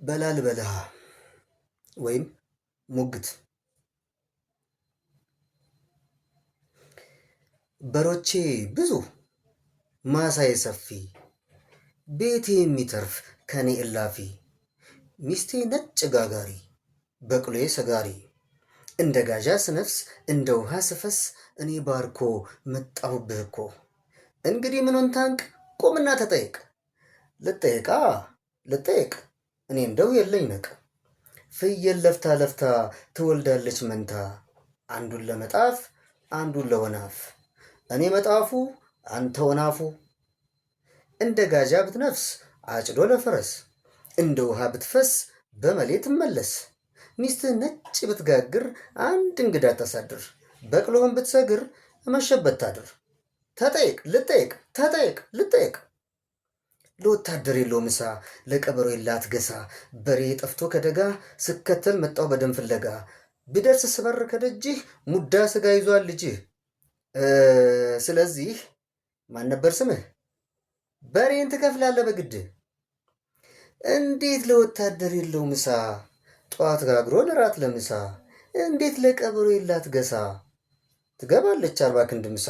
በላል በልሃ ወይም ሙግት። በሮቼ ብዙ ማሳዬ ሰፊ ቤቴ የሚተርፍ ከኔ እላፊ ሚስቴ ነጭ ጋጋሪ በቅሎዬ ሰጋሪ እንደ ጋዣ ስነፍስ እንደ ውሃ ስፈስ እኔ ባርኮ መጣሁብህ እኮ። እንግዲህ ምኑን ታንቅ ቁምና ተጠየቅ። ልጠየቃ ልጠየቅ እኔ እንደው የለኝ ነቅ። ፍየል ለፍታ ለፍታ ትወልዳለች መንታ አንዱን ለመጣፍ አንዱን ለወናፍ እኔ መጣፉ አንተ ወናፉ። እንደ ጋዣ ብትነፍስ አጭዶ ለፈረስ እንደ ውሃ ብትፈስ በመሌ ትመለስ። ሚስትህ ነጭ ብትጋግር አንድ እንግዳ ታሳድር በቅሎህን ብትሰግር መሸበት ታድር። ተጠየቅ ልጠየቅ ተጠየቅ ልጠየቅ። ለወታደር የለው ምሳ ለቀበሮ የላት ገሳ በሬ ጠፍቶ ከደጋ ስከተል መጣው በደም ፍለጋ ብደርስ ስበር ከደጅህ ሙዳ ስጋ ይዟል ልጅህ። ስለዚህ ማን ነበር ስምህ? በሬን ትከፍላለህ በግድህ። እንዴት ለወታደር የለው ምሳ ጠዋት ጋግሮ ለራት ለምሳ እንዴት ለቀበሮ የላት ገሳ ትገባለች 40 ክንድ ምሳ።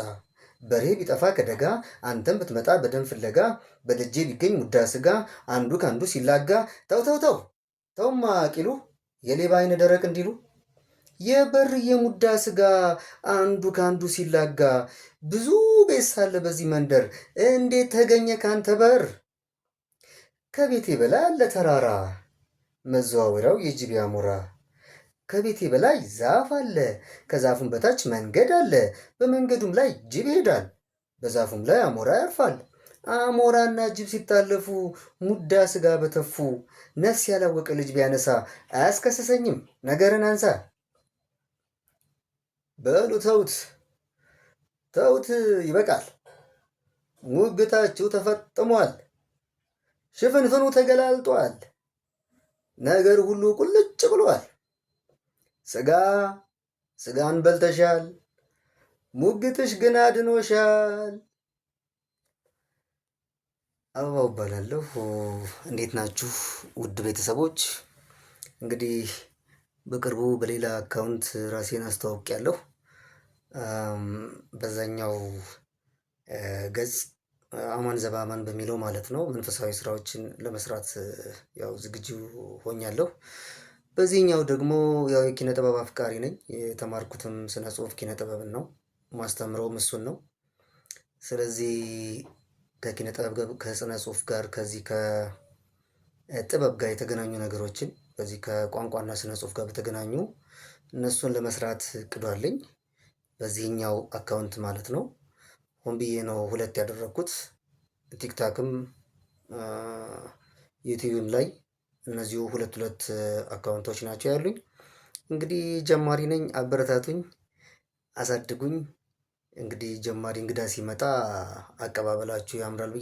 በሬ ቢጠፋ ከደጋ አንተም ብትመጣ በደም ፍለጋ በደጄ ቢገኝ ሙዳ ስጋ አንዱ ካንዱ ሲላጋ። ተው ተው ተው ተውማ ቂሉ የሌባ አይነ ደረቅ እንዲሉ የበር የሙዳ ስጋ አንዱ ካንዱ ሲላጋ ብዙ ቤት ሳለ በዚህ መንደር እንዴት ተገኘ ካንተ በር? ከቤቴ በላይ አለ ተራራ መዘዋወሪያው የጅብ ያሞራ። ከቤቴ በላይ ዛፍ አለ ከዛፉም በታች መንገድ አለ በመንገዱም ላይ ጅብ ይሄዳል በዛፉም ላይ አሞራ ያርፋል። አሞራና ጅብ ሲታለፉ ሙዳ ስጋ በተፉ ነፍስ ያላወቀ ልጅ ቢያነሳ አያስከሰሰኝም ነገርን አንሳ። በሉ ተውት ተውት ይበቃል ሙግታችሁ ተፈጥሟል። ሽፍንፍኑ ተገላልጧል ነገር ሁሉ ቁልጭ ብሏል። ስጋን በልተሻል ሙግትሽ ግን አድኖሻል። አበባው እባላለሁ። እንዴት ናችሁ ውድ ቤተሰቦች? እንግዲህ በቅርቡ በሌላ አካውንት ራሴን አስተዋውቄያለሁ። በዛኛው ገጽ አማን ዘበአማን በሚለው ማለት ነው መንፈሳዊ ስራዎችን ለመስራት ያው ዝግጁ ሆኛለሁ። በዚህኛው ደግሞ ያው የኪነ ጥበብ አፍቃሪ ነኝ። የተማርኩትም ስነ ጽሁፍ ኪነ ጥበብን ነው ማስተምረውም እሱን ነው። ስለዚህ ከኪነ ጥበብ ከስነ ጽሁፍ ጋር ከዚህ ከጥበብ ጋር የተገናኙ ነገሮችን በዚህ ከቋንቋና ስነ ጽሁፍ ጋር በተገናኙ እነሱን ለመስራት እቅዱ አለኝ በዚህኛው አካውንት ማለት ነው። ሆን ብዬ ነው ሁለት ያደረኩት። ቲክታክም ዩቲዩብም ላይ እነዚሁ ሁለት አካውንቶች ናቸው ያሉኝ። እንግዲህ ጀማሪ ነኝ፣ አበረታቱኝ፣ አሳድጉኝ። እንግዲህ ጀማሪ እንግዳ ሲመጣ አቀባበላችሁ ያምራል።